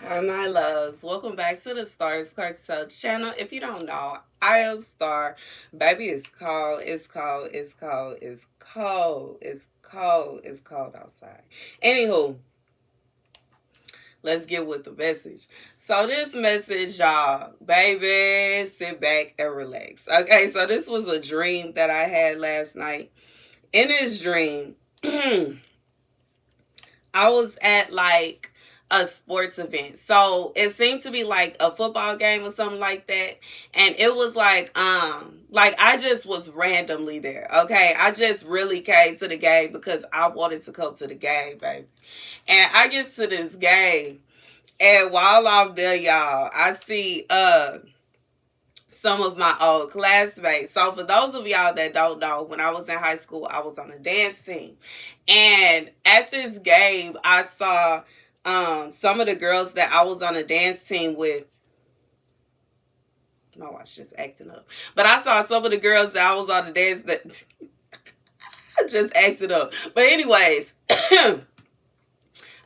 My loves, welcome back to the Starscartel channel. If you don't know, I am Star. Baby, it's cold outside. Anywho, let's get with the message. So this message, y'all, baby, sit back and relax. Okay, so this was a dream that I had last night. In this dream, I was at like a sports event. So it seemed to be like a football game or something like that. And it was like I just was randomly there. Okay. I just really came to the game because I wanted to come to the game, baby. And I get to this game. And while I'm there, y'all, I see some of my old classmates. So for those of y'all that don't know, when I was in high school, I was on a dance team. And at this game, I saw some of the girls that I was on a dance team with. My watch just acting up. But I saw some of the girls that I was on the dance that just acting up. But anyways,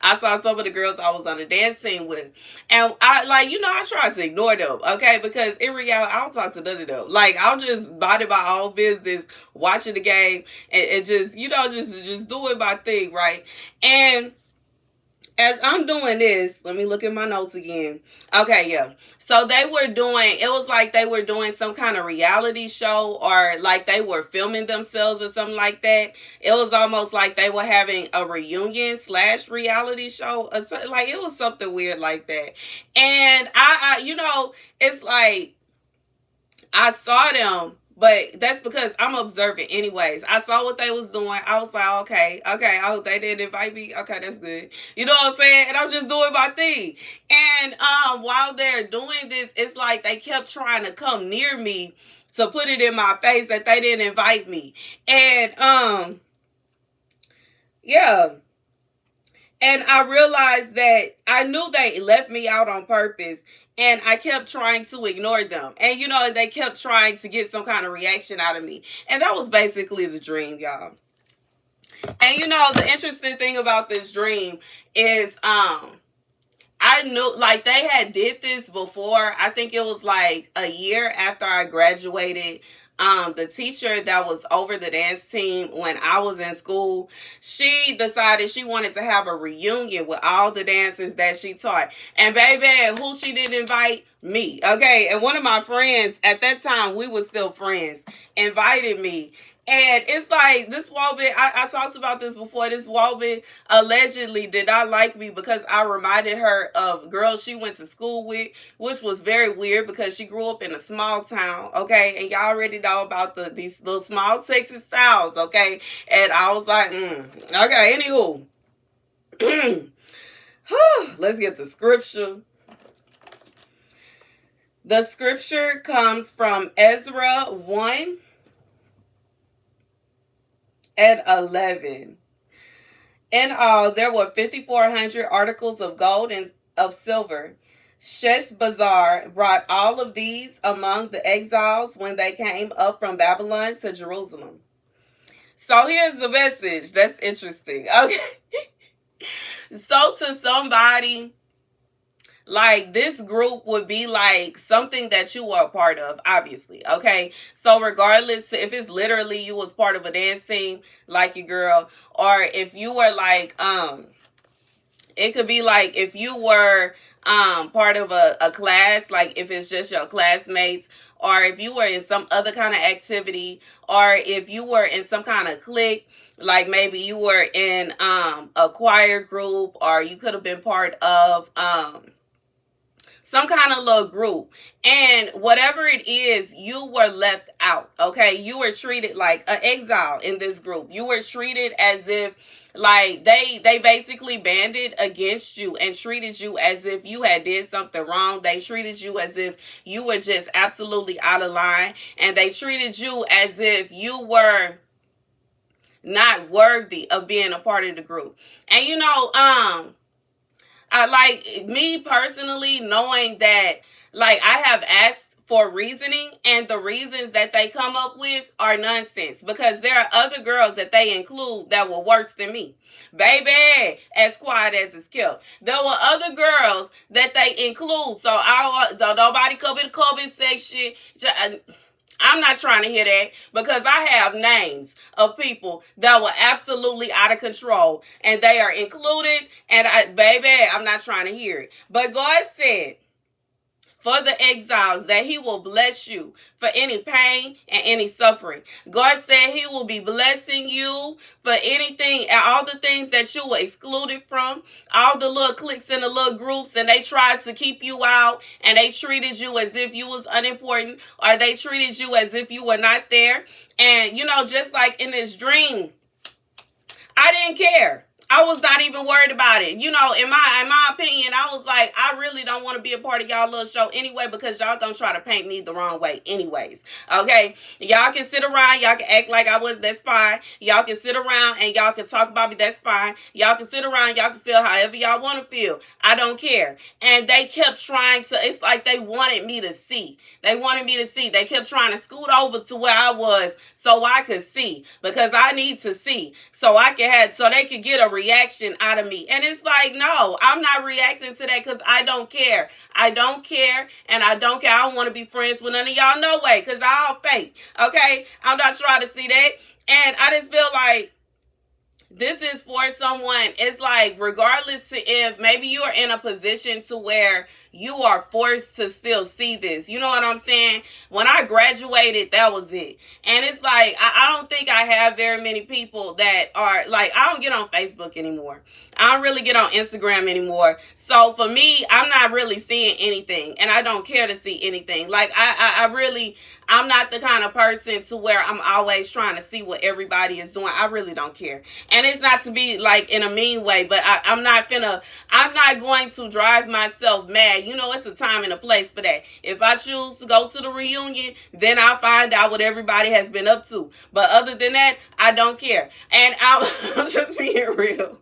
I saw some of the girls I was on a dance team with. And I tried to ignore them, okay? Because in reality, I don't talk to none of them. Like, I'm just minding my own business, watching the game, and just, just doing my thing, right? And as I'm doing this, let me look at my notes again. Okay, yeah. So it was like they were doing some kind of reality show, or like they were filming themselves or something like that. It was almost like they were having a reunion / reality show. Or so, like it was something weird like that. And it's like I saw them, but that's because I'm observant anyways. I saw what they was doing. I was like, okay, I hope they didn't invite me. Okay, that's good. You know what I'm saying? And I'm just doing my thing. And while they're doing this, it's like they kept trying to come near me to put it in my face that they didn't invite me. And yeah. And I realized that I knew they left me out on purpose. And I kept trying to ignore them. And, they kept trying to get some kind of reaction out of me. And that was basically the dream, y'all. And, the interesting thing about this dream is I knew, like, they had did this before. I think it was like a year after I graduated. The teacher that was over the dance team when I was in school, she decided she wanted to have a reunion with all the dancers that she taught. And baby, who she didn't invite? Me. Okay. And one of my friends at that time, we were still friends, invited me. And it's like this woman, I talked about this before. This woman allegedly did not like me because I reminded her of girls she went to school with, which was very weird because she grew up in a small town, okay? And y'all already know about these little small Texas towns, okay? And I was like, okay, anywho. Let's get the scripture. The scripture comes from Ezra 1 and 11. In all, there were 5,400 articles of gold and of silver. Sheshbazzar brought all of these among the exiles when they came up from Babylon to Jerusalem. So here's the message. That's interesting. Okay. So to somebody, like this group would be like something that you were a part of, obviously. Okay. So regardless if it's literally you was part of a dance team like your girl, or if you were like, it could be like if you were part of a class, like if it's just your classmates, or if you were in some other kind of activity, or if you were in some kind of clique, like maybe you were in a choir group, or you could have been part of some kind of little group, and whatever it is, you were left out. Okay, you were treated like an exile in this group. You were treated as if like they basically banded against you and treated you as if you had did something wrong. They treated you as if you were just absolutely out of line, and they treated you as if you were not worthy of being a part of the group. And I like me personally, knowing that like I have asked for reasoning, and the reasons that they come up with are nonsense, because there are other girls that they include that were worse than me. Baby, as quiet as it's kept. There were other girls that they include. So nobody come in the comment section. I'm not trying to hear that, because I have names of people that were absolutely out of control and they are included. And baby, I'm not trying to hear it. But God said, for the exiles, that he will bless you for any pain and any suffering. God said he will be blessing you for anything and all the things that you were excluded from, all the little cliques and the little groups, and they tried to keep you out, and they treated you as if you was unimportant, or they treated you as if you were not there. And just like in this dream, I didn't care. I was not even worried about it. In my opinion, I was like, I really don't want to be a part of y'all little show anyway, because y'all gonna try to paint me the wrong way anyways. Okay? Y'all can sit around, y'all can act like I was, that's fine. Y'all can sit around and y'all can talk about me, that's fine. Y'all can sit around, y'all can feel however y'all want to feel. I don't care. And they kept trying to, it's like they wanted me to see. They wanted me to see. They kept trying to scoot over to where I was so I could see, because I need to see so they could get a reaction out of me. And it's like, no, I'm not reacting to that, because I don't care. I don't care, and I don't care. I don't want to be friends with none of y'all, no way, because y'all fake. Okay? I'm not trying to see that. And I just feel like this is for someone. It's like, regardless to if maybe you are in a position to where you are forced to still see this. You know what I'm saying? When I graduated, that was it. And it's like, I don't think I have very many people that are like, I don't get on Facebook anymore. I don't really get on Instagram anymore. So for me, I'm not really seeing anything, and I don't care to see anything. Like I'm not the kind of person to where I'm always trying to see what everybody is doing. I really don't care. And it's not to be like in a mean way, but I'm not going to drive myself mad. It's a time and a place for that. If I choose to go to the reunion, then I'll find out what everybody has been up to. But other than that, I don't care. And I'm just being real.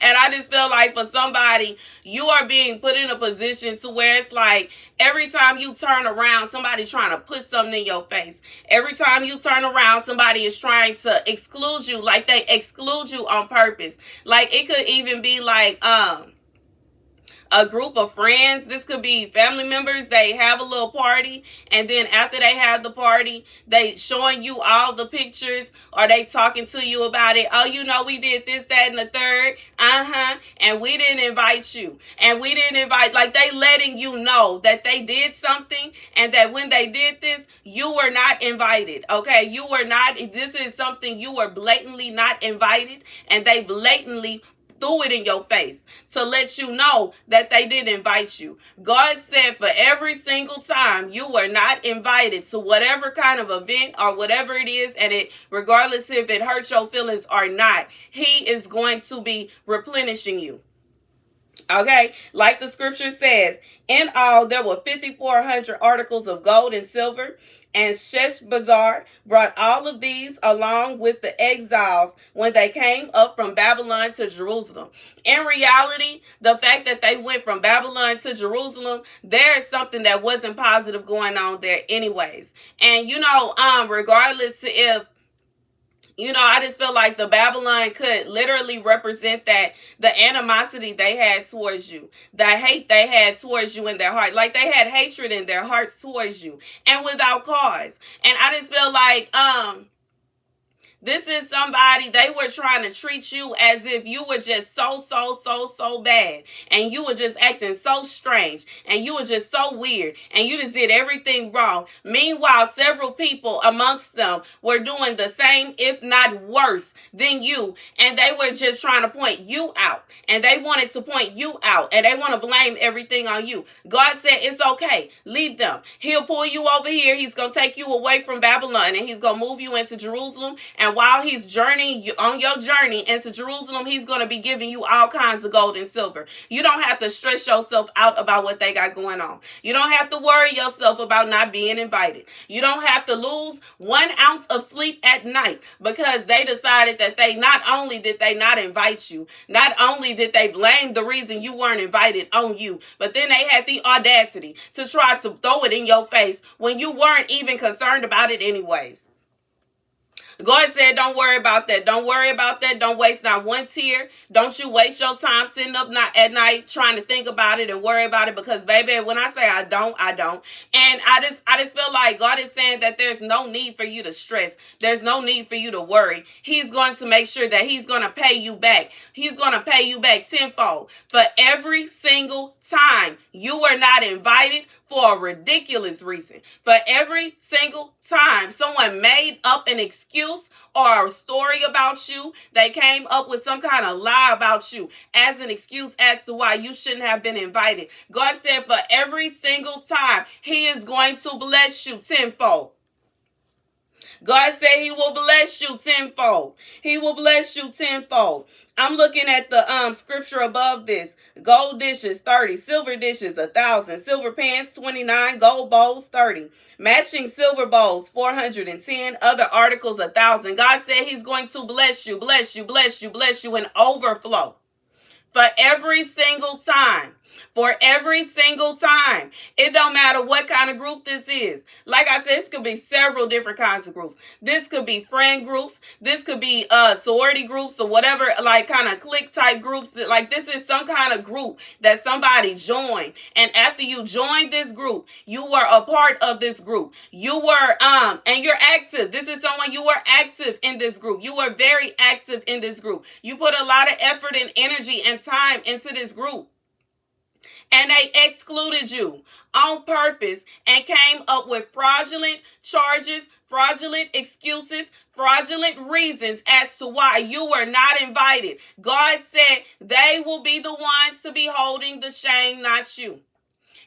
And I just feel like for somebody, you are being put in a position to where it's like every time you turn around, somebody's trying to put something in your face. Every time you turn around, somebody is trying to exclude you, like they exclude you on purpose. Like it could even be like a group of friends. This could be family members. They have a little party, and then after they have the party, they showing you all the pictures, or they talking to you about it. Oh, we did this, that, and the third. And we didn't invite you. And we didn't invite, like they letting you know that they did something, and that when they did this, you were not invited. Okay? You were not, this is something you were blatantly not invited, and they blatantly threw it in your face to let you know that they didn't invite you. God said for every single time you were not invited to whatever kind of event or whatever it is, and it, regardless if it hurts your feelings or not, he is going to be replenishing you. Okay, like the scripture says, in all there were 5,400 articles of gold and silver, and Sheshbazzar brought all of these along with the exiles when they came up from Babylon to Jerusalem. In reality, the fact that they went from Babylon to Jerusalem, there is something that wasn't positive going on there anyways. And regardless to if I just feel like the Babylon could literally represent that the animosity they had towards you, the hate they had towards you in their heart. Like they had hatred in their hearts towards you, and without cause. And I just feel like this is somebody, they were trying to treat you as if you were just so bad. And you were just acting so strange. And you were just so weird. And you just did everything wrong. Meanwhile, several people amongst them were doing the same, if not worse, than you. And they were just trying to point you out. And they wanted to point you out. And they want to blame everything on you. God said, it's okay. Leave them. He'll pull you over here. He's going to take you away from Babylon. And he's going to move you into Jerusalem. And And while he's journeying you on your journey into Jerusalem, he's going to be giving you all kinds of gold and silver. You don't have to stress yourself out about what they got going on. You don't have to worry yourself about not being invited. You don't have to lose 1 ounce of sleep at night because they decided that they not only did they not invite you, not only did they blame the reason you weren't invited on you, but then they had the audacity to try to throw it in your face when you weren't even concerned about it anyways. God said, don't worry about that. Don't worry about that. Don't waste not one tear. Don't you waste your time sitting up at night trying to think about it and worry about it, because baby, when I say I don't. And I just feel like God is saying that there's no need for you to stress. There's no need for you to worry. He's going to make sure that he's going to pay you back. He's going to pay you back tenfold for every single time you were not invited for a ridiculous reason. For every single time someone made up an excuse or a story about you, they came up with some kind of lie about you as an excuse as to why you shouldn't have been invited. God said for every single time, he is going to bless you tenfold. God said he will bless you tenfold. He will bless you tenfold. I'm looking at the scripture above this. Gold dishes, 30. Silver dishes, 1,000. Silver pans, 29. Gold bowls, 30. Matching silver bowls, 410. Other articles, 1,000. God said he's going to bless you, bless you, bless you, bless you, and overflow. For every single time. For every single time. It don't matter what kind of group this is. Like I said, this could be several different kinds of groups. This could be friend groups. This could be sorority groups or whatever, like kind of clique type groups. Like this is some kind of group that somebody joined. And after you joined this group, you were a part of this group. You were, and you're active. This is someone you were active in this group. You were very active in this group. You put a lot of effort and energy and time into this group. And they excluded you on purpose and came up with fraudulent charges, fraudulent excuses, fraudulent reasons as to why you were not invited. God said they will be the ones to be holding the shame, not you.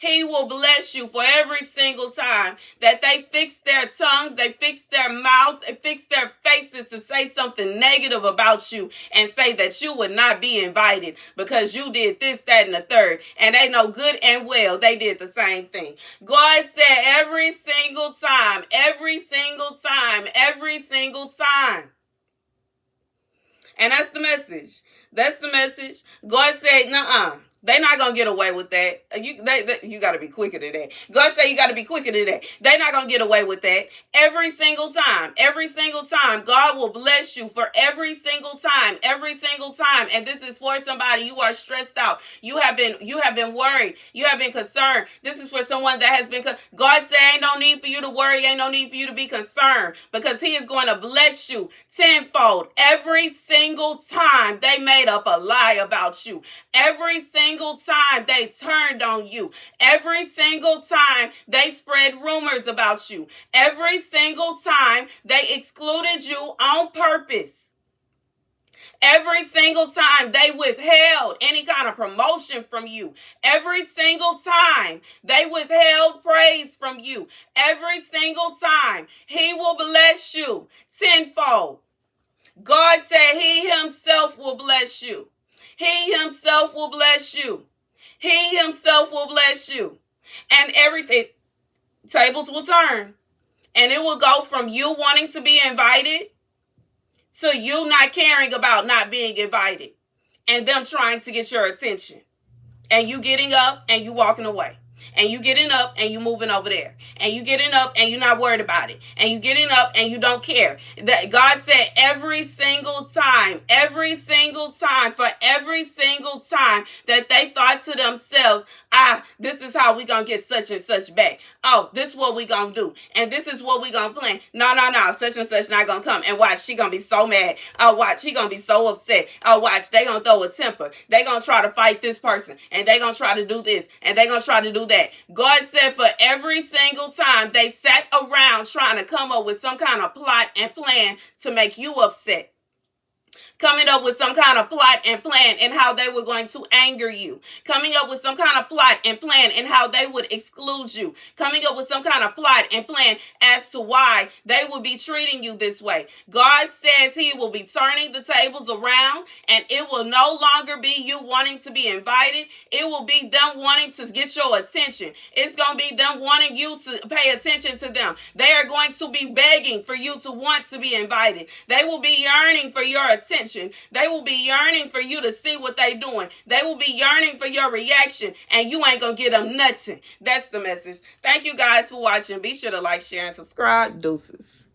He will bless you for every single time that they fix their tongues, they fix their mouths, they fix their faces to say something negative about you and say that you would not be invited because you did this, that, and the third. And they know good and well they did the same thing. God said every single time, every single time, every single time. And that's the message. That's the message. God said, nuh-uh. They're not going to get away with that. You got to be quicker than that. God said you got to be quicker than that. They're not going to get away with that. Every single time, God will bless you for every single time. And this is for somebody you are stressed out. You have been worried. You have been concerned. This is for someone that has been, God said ain't no need for you to worry. Ain't no need for you to be concerned because he is going to bless you tenfold. Every single time they made up a lie about you. Every single time they turned on you. Every single time they spread rumors about you. Every single time they excluded you on purpose. Every single time they withheld any kind of promotion from you. Every single time they withheld praise from you. Every single time he will bless you tenfold. God said he himself will bless you. He himself will bless you. He himself will bless you. And everything, tables will turn. And it will go from you wanting to be invited to you not caring about not being invited. And them trying to get your attention. And you getting up and you walking away. And you getting up and you moving over there. And you getting up and you're not worried about it. And you getting up and you don't care. That God said every single time, for every single time that they thought to themselves, this is how we gonna get such and such back. Oh, this is what we gonna do. And this is what we gonna plan. No, such and such not gonna come. And watch, she gonna be so mad. Oh, watch, he gonna be so upset. Oh, watch, they gonna throw a temper. They gonna try to fight this person. And they gonna try to do this. And they gonna try to do that. God said for every single time they sat around trying to come up with some kind of plot and plan to make you upset. coming up with some kind of plot and plan and how they were going to anger you, coming up with some kind of plot and plan and how they would exclude you, coming up with some kind of plot and plan as to why they will be treating you this way. God says he will be turning the tables around, and it will no longer be you wanting to be invited. It will be them wanting to get your attention. It's going to be them wanting you to pay attention to them. They are going to be begging for you to want to be invited. They will be yearning for your attention. They will be yearning for you to see what they doing. They will be yearning for your reaction, and you ain't gonna get them nothing. That's the message. Thank you guys for watching. Be sure to like, share, and subscribe. Deuces.